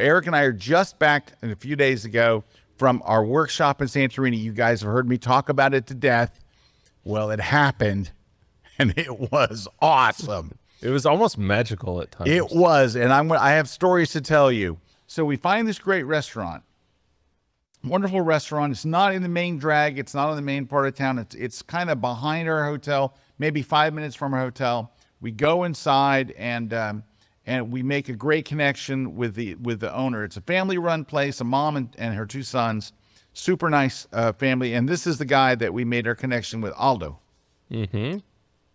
Erik and I are just back a few days ago from our workshop in Santorini. You guys have heard me talk about it to death. Well, it happened, and it was awesome. It was almost magical at times. It was, and I have stories to tell you. So we find this great restaurant. Wonderful restaurant. It's not in the main drag. It's not in the main part of town. It's kind of behind our hotel, maybe 5 minutes from our hotel. We go inside and we make a great connection with the owner. It's a family-run place, a mom and her 2 sons. Super nice family. And this is the guy that we made our connection with, Aldo. Mm-hmm.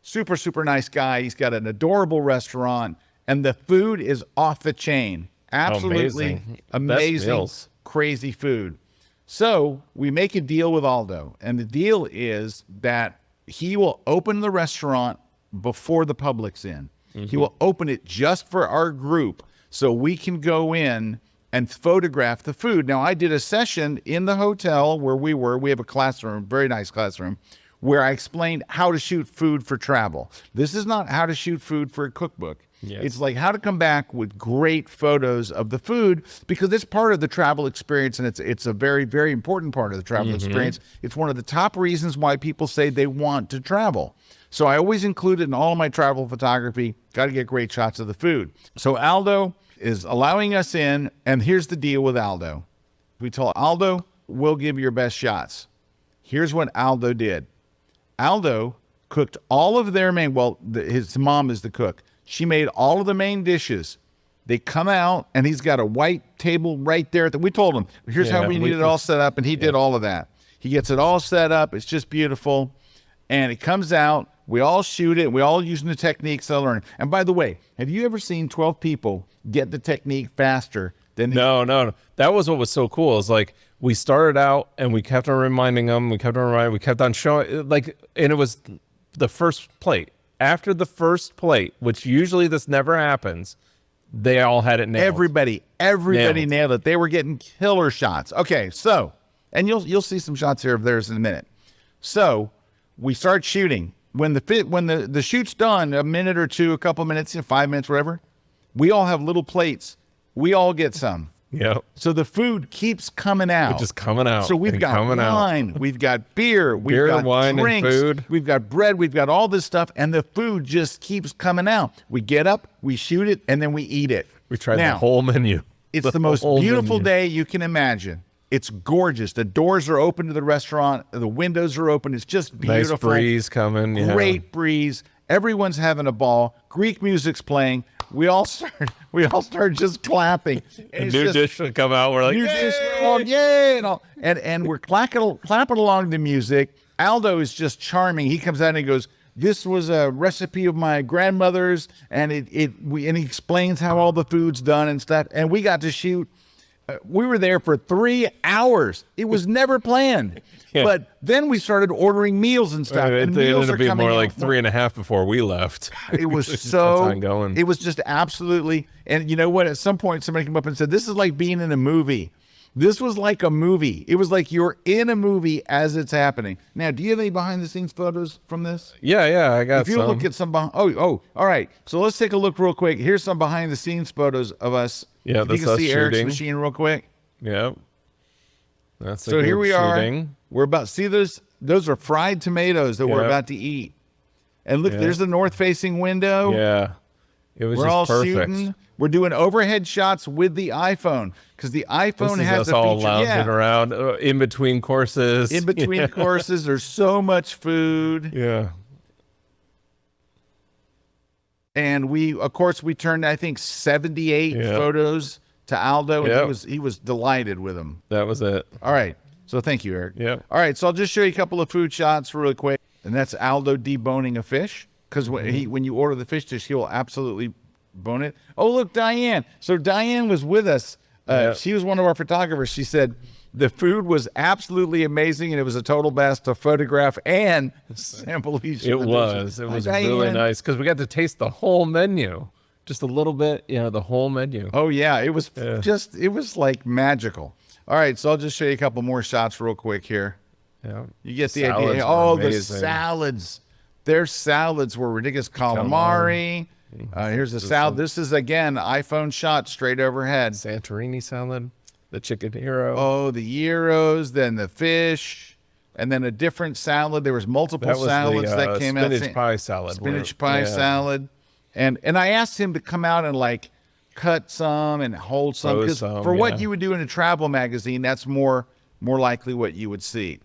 Super, super nice guy. He's got an adorable restaurant, and the food is off the chain. Absolutely amazing, crazy food. So we make a deal with Aldo, and the deal is that he will open the restaurant before the public's in. Mm-hmm. He will open it just for our group so we can go in and photograph the food. Now, I did a session in the hotel where we were. We have a classroom, very nice classroom, where I explained how to shoot food for travel. This is not how to shoot food for a cookbook. Yes. It's like how to come back with great photos of the food, because it's part of the travel experience, and it's a very, very important part of the travel experience. It's one of the top reasons why people say they want to travel. So I always include it in all of my travel photography. Got to get great shots of the food. So Aldo is allowing us in, and here's the deal with Aldo. We told Aldo, we'll give you your best shots. Here's what Aldo did. Aldo cooked all of their main, his mom is the cook. She made all of the main dishes. They come out, and he's got a white table right there. We told him, here's how we need it all set up, and he did all of that. He gets it all set up. It's just beautiful. And it comes out. We all shoot it. We all using the techniques I learned. And by the way, have you ever seen 12 people get the technique faster than... No. That was what was so cool. It's like we started out, and we kept on reminding them. We kept on showing, and it was the first plate. After the first plate, which usually this never happens, they all had it nailed. Everybody nailed it. They were getting killer shots. Okay, so, and you'll see some shots here of theirs in a minute. So we start shooting. When the shoot's done, a minute or two, a couple minutes, 5 minutes, whatever, we all have little plates. We all get some. Yep. So the food keeps coming out. It's just coming out. So we've got wine, we've got beer, we've got wine, drinks, and food. We've got bread, we've got all this stuff, and the food just keeps coming out. We get up, we shoot it, and then we eat it. We tried the whole menu. It's the most beautiful day you can imagine. It's gorgeous. The doors are open to the restaurant. The windows are open. It's just beautiful. Nice breeze coming. Great breeze. Everyone's having a ball. Greek music's playing. We all start just clapping. A new dish would come out. We're like, yay! And we're clapping along to music. Aldo is just charming. He comes out and he goes, "This was a recipe of my grandmother's," and he explains how all the food's done and stuff. And we got to shoot. We were there for 3 hours. It was never planned. Yeah. But then we started ordering meals and stuff. It ended up being more like 3.5 before we left. It was it was just absolutely. And you know what? At some point, somebody came up and said, "This is like being in a movie." This was like a movie. It was like you're in a movie as it's happening. Now, do you have any behind-the-scenes photos from this? Yeah, I got some. If you look at some, all right. So let's take a look real quick. Here's some behind-the-scenes photos of us. Yeah, you can see Erik's machine real quick. Yep. That's so here we are. We're about, see those are fried tomatoes that we're about to eat. And look, there's the north-facing window. Yeah. It was we're just all perfect. Shooting. We're doing overhead shots with the iPhone because the iPhone has us all lounging around in between courses. In between courses, there's so much food. Yeah. And we turned, I think, 78 photos to Aldo, and he was delighted with them. That was it. All right. So thank you, Erik. Yeah. All right. So I'll just show you a couple of food shots really quick, and that's Aldo deboning a fish. Because when you order the fish dish, he'll absolutely bone it. Oh, look, Diane. So Diane was with us. She was one of our photographers. She said the food was absolutely amazing, and it was a total blast to photograph and sample each. It was really nice because we got to taste the whole menu, just a little bit, the whole menu. Oh yeah, it was it was like magical. All right, so I'll just show you a couple more shots real quick here. Yeah, you get the idea. Oh, the salads. Their salads were ridiculous. Calamari. Here's a salad. This is, again, iPhone shot straight overhead. Santorini salad, the chicken hero. Oh, the gyros, then the fish, and then a different salad. There was multiple salads that came out. Spinach pie salad. Spinach pie salad. And I asked him to come out and like cut some and hold some, because for what you would do in a travel magazine, that's more likely what you would see.